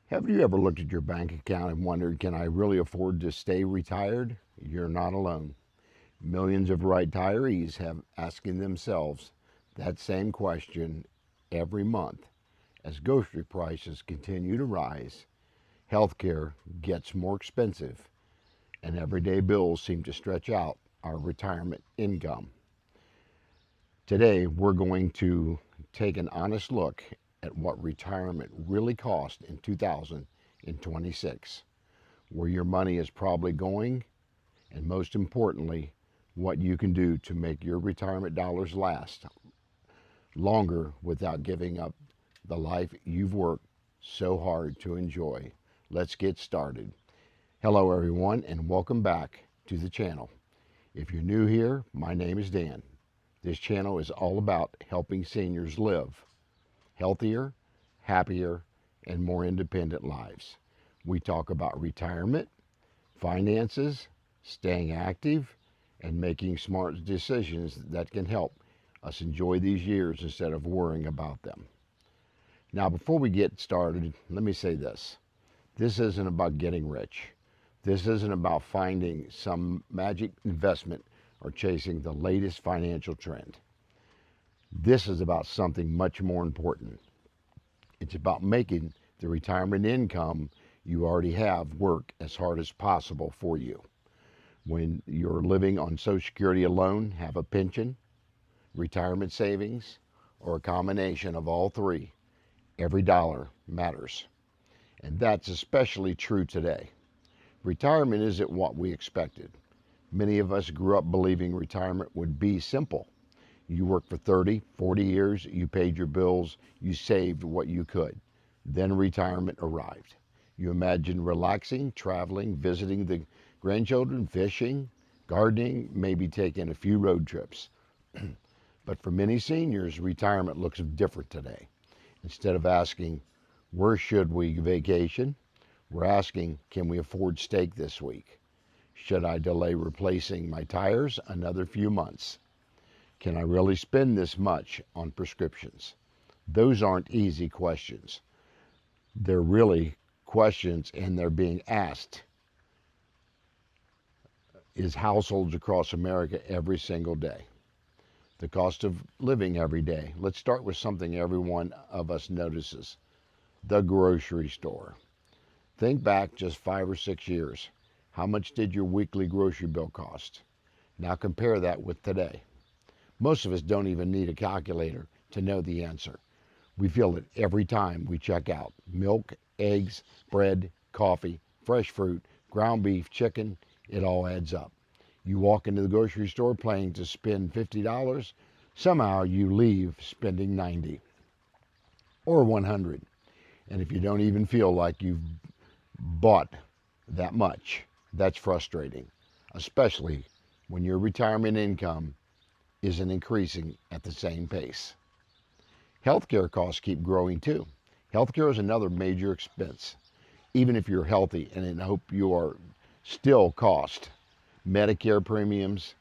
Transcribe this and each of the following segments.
Have you ever looked at your bank account and wondered, can I really afford to stay retired? You're not alone. Millions of retirees have asking themselves that same question every month as grocery prices continue to rise, healthcare gets more expensive, and everyday bills seem to stretch out our retirement income. Today, we're going to take an honest look at what retirement really cost in 2026, where your money is probably going, and most importantly, what you can do to make your retirement dollars last longer without giving up the life you've worked so hard to enjoy. Let's get started. Hello, everyone, and welcome back to the channel. If you're new here, my name is Dan. This channel is all about helping seniors live healthier, happier, and more independent lives. We talk about retirement, finances, staying active, and making smart decisions that can help us enjoy these years instead of worrying about them. Now, before we get started, let me say this. This isn't about getting rich. This isn't about finding some magic investment or chasing the latest financial trend. This is about something much more important. It's about making the retirement income you already have work as hard as possible for you. When you're living on Social Security alone, have a pension, retirement savings, or a combination of all three, every dollar matters. And that's especially true today. Retirement isn't what we expected. Many of us grew up believing retirement would be simple. You worked for 30, 40 years, you paid your bills, you saved what you could. Then retirement arrived. You imagined relaxing, traveling, visiting the grandchildren, fishing, gardening, maybe taking a few road trips. But for many seniors, retirement looks different today. Instead of asking, where should we vacation? We're asking, can we afford steak this week? Should I delay replacing my tires another few months? Can I really spend this much on prescriptions? Those aren't easy questions. They're really questions, and they're being asked is households across America every single day. The cost of living every day. Let's start with something every one of us notices: the grocery store. Think back just 5 or 6 years. How much did your weekly grocery bill cost? Now compare that with today. Most of us don't even need a calculator to know the answer. We feel it every time we check out. Milk, eggs, bread, coffee, fresh fruit, ground beef, chicken, it all adds up. You walk into the grocery store planning to spend $50, somehow you leave spending 90 or 100. And if you don't even feel like you've bought that much, that's frustrating, especially when your retirement income isn't increasing at the same pace. Healthcare costs keep growing too. Healthcare is another major expense, even if you're healthy, and I hope you are still cost. Medicare premiums,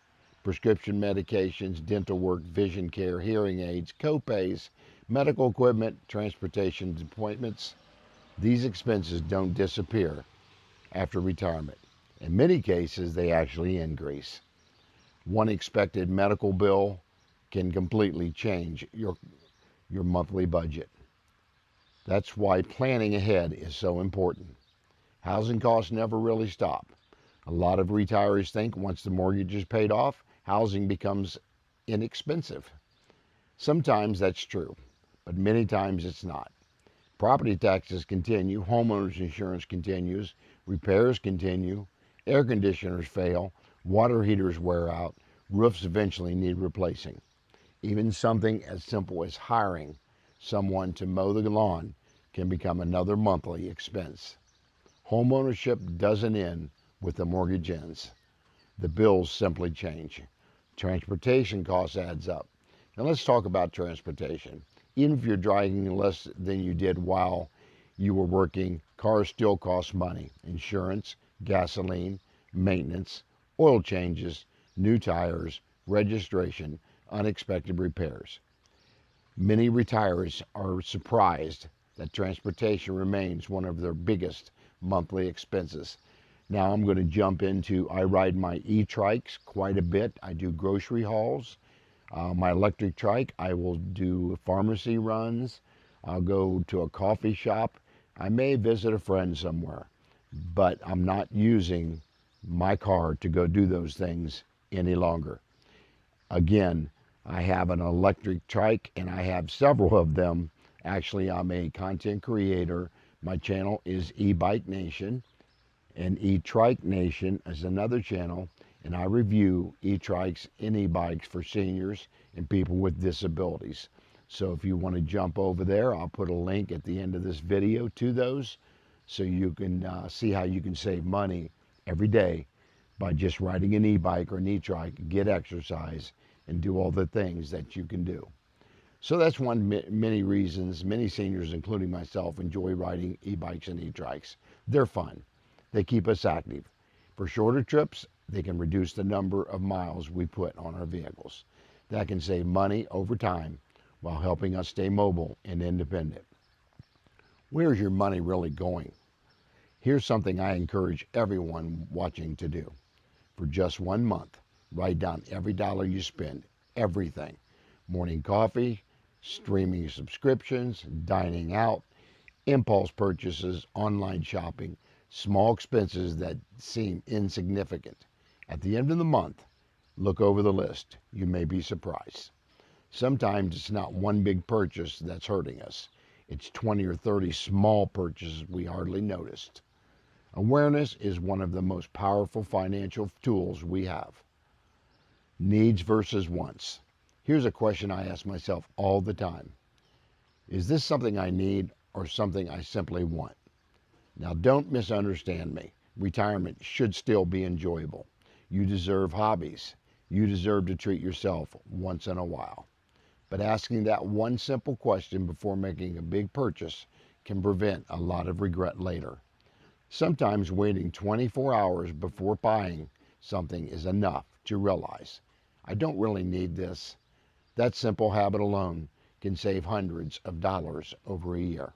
prescription medications, dental work, vision care, hearing aids, co-pays, medical equipment, transportation appointments. These expenses don't disappear after retirement. In many cases, they actually increase. One expected medical bill can completely change your monthly budget. That's why planning ahead is so important. Housing costs never really stop. A lot of retirees think once the mortgage is paid off, housing becomes inexpensive. Sometimes that's true, but many times it's not. Property taxes continue, homeowners insurance continues, repairs continue, air conditioners fail, water heaters wear out, roofs eventually need replacing. Even something as simple as hiring someone to mow the lawn can become another monthly expense. Homeownership doesn't end with the mortgage ends. The bills simply change. Transportation costs adds up. Now let's talk about transportation. Even if you're driving less than you did while you were working, cars still cost money. Insurance, gasoline, maintenance, oil changes, new tires, registration, unexpected repairs. Many retirees are surprised that transportation remains one of their biggest monthly expenses. Now I'm going to jump into, I ride my e-trikes quite a bit. I do grocery hauls. My electric trike, I will do pharmacy runs. I'll go to a coffee shop. I may visit a friend somewhere, but I'm not using my car to go do those things any longer. Again, I have an electric trike and I have several of them. Actually, I'm a content creator. My channel is E-Bike Nation, and E-Trike Nation is another channel, and I review e-trikes and e-bikes for seniors and people with disabilities. So if you want to jump over there, I'll put a link at the end of this video to those so you can see how you can save money every day by just riding an e-bike or an e-trike, get exercise, and do all the things that you can do. So that's many reasons. Many seniors, including myself, enjoy riding e-bikes and e-trikes. They're fun. They keep us active. For shorter trips, they can reduce the number of miles we put on our vehicles. That can save money over time while helping us stay mobile and independent. Where's your money really going? Here's something I encourage everyone watching to do. For just 1 month, write down every dollar you spend, everything. Morning coffee, streaming subscriptions, dining out, impulse purchases, online shopping, small expenses that seem insignificant. At the end of the month, look over the list. You may be surprised. Sometimes it's not one big purchase that's hurting us. It's 20 or 30 small purchases we hardly noticed. Awareness is one of the most powerful financial tools we have. Needs versus wants. Here's a question I ask myself all the time. Is this something I need or something I simply want? Now, don't misunderstand me. Retirement should still be enjoyable. You deserve hobbies. You deserve to treat yourself once in a while. But asking that one simple question before making a big purchase can prevent a lot of regret later. Sometimes waiting 24 hours before buying something is enough to realize, I don't really need this. That simple habit alone can save hundreds of dollars over a year.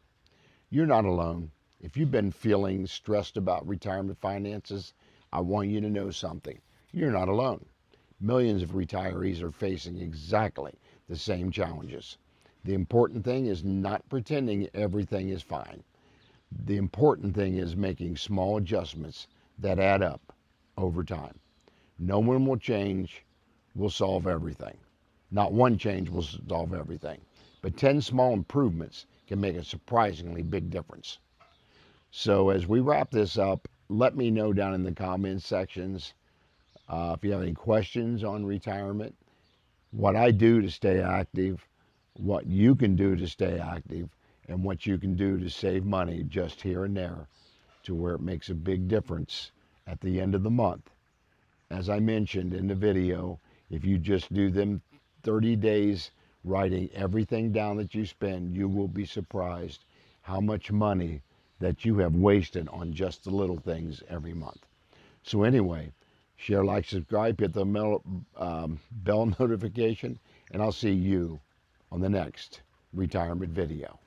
You're not alone. If you've been feeling stressed about retirement finances, I want you to know something. You're not alone. Millions of retirees are facing exactly the same challenges. The important thing is not pretending everything is fine. The important thing is making small adjustments that add up over time. No one will solve everything. Not one change will solve everything, but 10 small improvements can make a surprisingly big difference. So as we wrap this up, let me know down in the comments sections if you have any questions on retirement, what I do to stay active, what you can do to stay active, and what you can do to save money just here and there to where it makes a big difference at the end of the month. As I mentioned in the video, if you just do them 30 days writing everything down that you spend, you will be surprised how much money that you have wasted on just the little things every month. So anyway, share, like, subscribe, hit the bell notification, and I'll see you on the next retirement video.